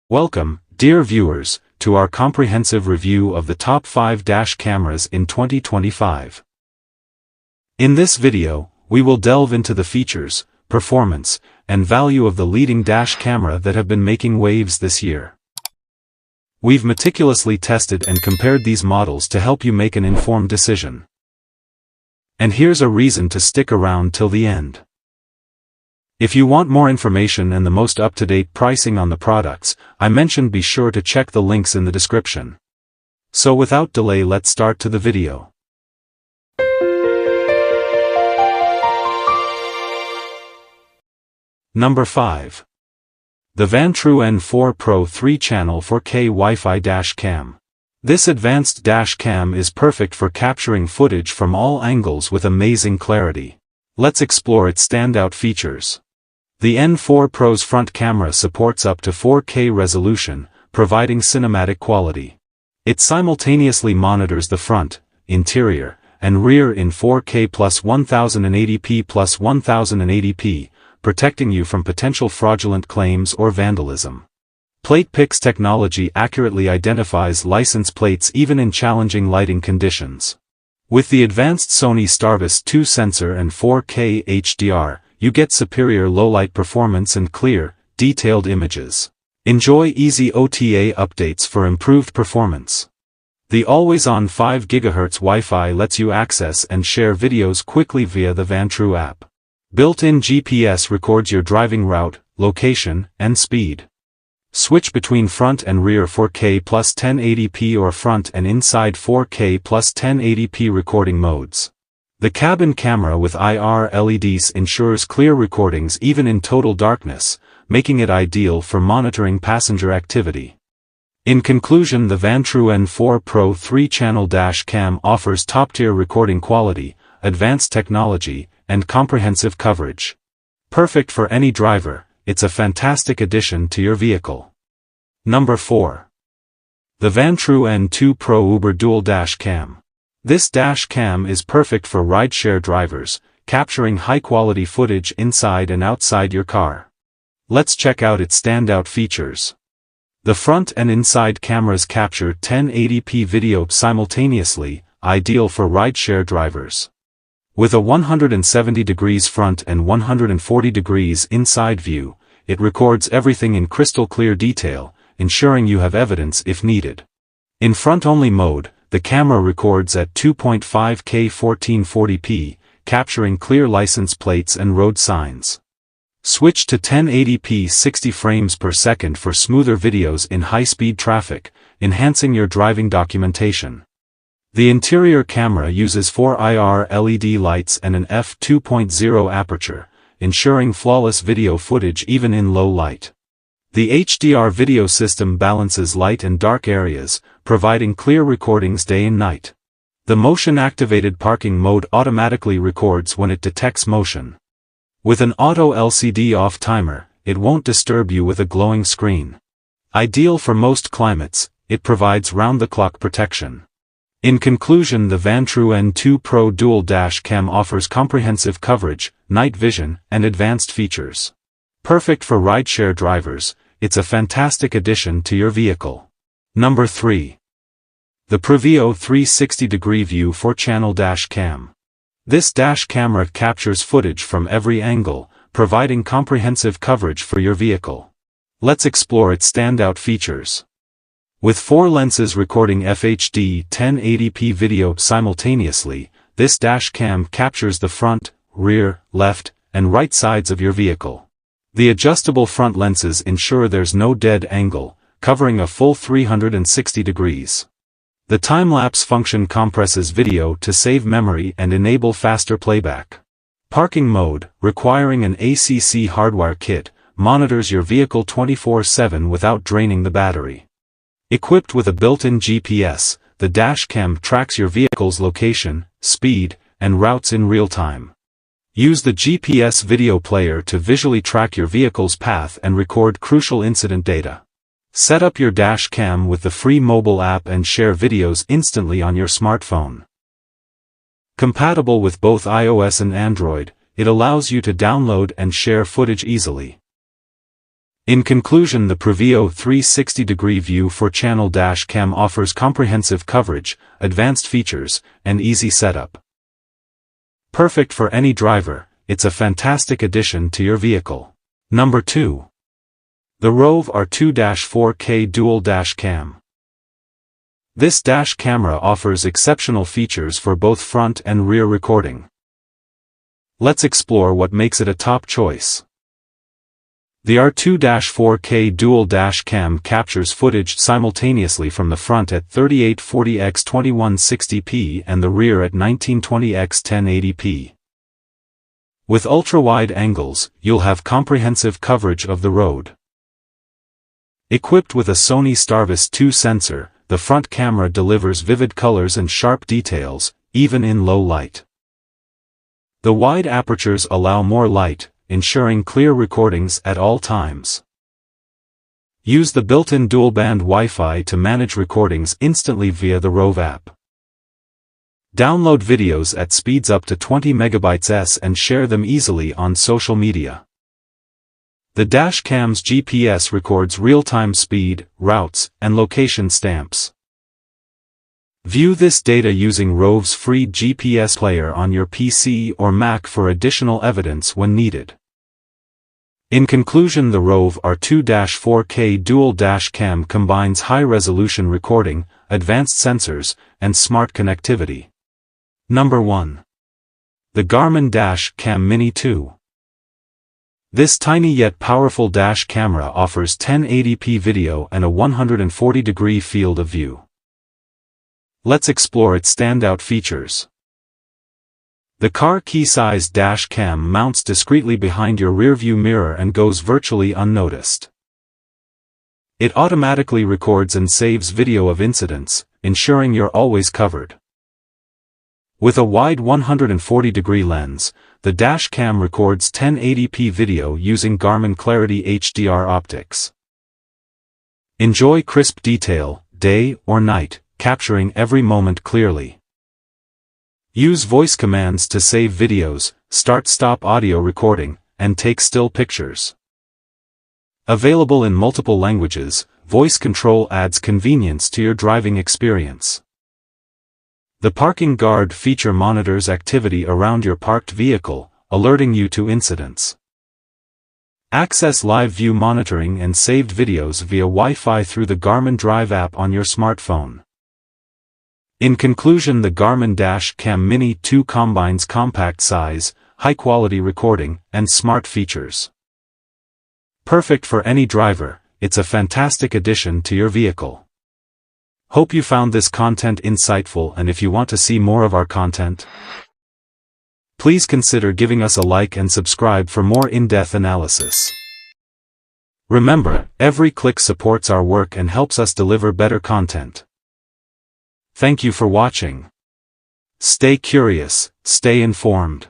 Welcome, dear viewers, to our comprehensive review of the top 5 dash cameras in 2025. In this video, we will delve into the features, performance, and value of the leading dash camera that have been making waves this year. We've meticulously tested and compared these models to help you make an informed decision. And here's a reason to stick around till the end. If you want more information and the most up-to-date pricing on the products I mentioned, be sure to check the links in the description. So without delay, let's start to the video. Number 5. The Vantrue N4 Pro 3-channel 4K Wi-Fi dash cam. This advanced dash cam is perfect for capturing footage from all angles with amazing clarity. Let's explore its standout features. The N4 Pro's front camera supports up to 4K resolution, providing cinematic quality. It simultaneously monitors the front, interior, and rear in 4K plus 1080p plus 1080p, protecting you from potential fraudulent claims or vandalism. PlatePix technology accurately identifies license plates even in challenging lighting conditions. With the advanced Sony Starvis 2 sensor and 4K HDR, you get superior low-light performance and clear, detailed images. Enjoy easy OTA updates for improved performance. The always-on 5 GHz Wi-Fi lets you access and share videos quickly via the Vantrue app. Built-in GPS records your driving route, location, and speed. Switch between front and rear 4K plus 1080p or front and inside 4K plus 1080p recording modes. The cabin camera with IR LEDs ensures clear recordings even in total darkness, making it ideal for monitoring passenger activity. In conclusion, the Vantrue N4 Pro 3-channel dash cam offers top-tier recording quality, advanced technology, and comprehensive coverage. Perfect for any driver, it's a fantastic addition to your vehicle. Number 4. The Vantrue N2 Pro Uber Dual Dash Cam. This dash cam is perfect for rideshare drivers, capturing high-quality footage inside and outside your car. Let's check out its standout features. The front and inside cameras capture 1080p video simultaneously, ideal for rideshare drivers. With a 170 degrees front and 140 degrees inside view, it records everything in crystal clear detail, ensuring you have evidence if needed. In front-only mode, the camera records at 2.5K 1440p, capturing clear license plates and road signs. Switch to 1080p 60 frames per second for smoother videos in high-speed traffic, enhancing your driving documentation. The interior camera uses 4 IR LED lights and an f2.0 aperture, ensuring flawless video footage even in low light. The HDR video system balances light and dark areas, providing clear recordings day and night. The motion-activated parking mode automatically records when it detects motion. With an auto LCD off timer, it won't disturb you with a glowing screen. Ideal for most climates, it provides round-the-clock protection. In conclusion, the Vantrue N2 Pro Dual Dash Cam offers comprehensive coverage, night vision, and advanced features. Perfect for rideshare drivers, it's a fantastic addition to your vehicle. Number 3. The PRUVEEO 360-degree view 4-channel dash cam. This dash camera captures footage from every angle, providing comprehensive coverage for your vehicle. Let's explore its standout features. With 4 lenses recording FHD 1080p video simultaneously, this dash cam captures the front, rear, left, and right sides of your vehicle. The adjustable front lenses ensure there's no dead angle, covering a full 360 degrees. The time-lapse function compresses video to save memory and enable faster playback. Parking mode, requiring an ACC hardwire kit, monitors your vehicle 24/7 without draining the battery. Equipped with a built-in GPS, the dash cam tracks your vehicle's location, speed, and routes in real time. Use the GPS video player to visually track your vehicle's path and record crucial incident data. Set up your dash cam with the free mobile app and share videos instantly on your smartphone. Compatible with both iOS and Android, it allows you to download and share footage easily. In conclusion, the PRUVEEO 360-degree view for channel dash cam offers comprehensive coverage, advanced features, and easy setup. Perfect for any driver, it's a fantastic addition to your vehicle. Number 2. The ROVE R2-4K Dual Dash Cam. This dash camera offers exceptional features for both front and rear recording. Let's explore what makes it a top choice. The R2-4K Dual Dash Cam captures footage simultaneously from the front at 3840x2160p and the rear at 1920x1080p. With ultra-wide angles, you'll have comprehensive coverage of the road. Equipped with a Sony Starvis 2 sensor, the front camera delivers vivid colors and sharp details, even in low light. The wide apertures allow more light, ensuring clear recordings at all times. Use the built-in dual-band Wi-Fi to manage recordings instantly via the ROVE app. Download videos at speeds up to 20 MB/s and share them easily on social media. The dashcam's GPS records real-time speed, routes, and location stamps. View this data using ROVE's free GPS player on your PC or Mac for additional evidence when needed. In conclusion, the ROVE R2-4K Dual Dash Cam combines high-resolution recording, advanced sensors, and smart connectivity. Number 1. The Garmin Dash Cam Mini 2. This tiny yet powerful dash camera offers 1080p video and a 140-degree field of view. Let's explore its standout features. The car key-sized dash cam mounts discreetly behind your rearview mirror and goes virtually unnoticed. It automatically records and saves video of incidents, ensuring you're always covered. With a wide 140-degree lens, the dash cam records 1080p video using Garmin Clarity HDR optics. Enjoy crisp detail, day or night, capturing every moment clearly. Use voice commands to save videos, start-stop audio recording, and take still pictures. Available in multiple languages, voice control adds convenience to your driving experience. The parking guard feature monitors activity around your parked vehicle, alerting you to incidents. Access live view monitoring and saved videos via Wi-Fi through the Garmin Drive app on your smartphone. In conclusion, the Garmin Dash Cam Mini 2 combines compact size, high-quality recording, and smart features. Perfect for any driver, it's a fantastic addition to your vehicle. Hope you found this content insightful, and if you want to see more of our content, please consider giving us a like and subscribe for more in-depth analysis. Remember, every click supports our work and helps us deliver better content. Thank you for watching. Stay curious, stay informed.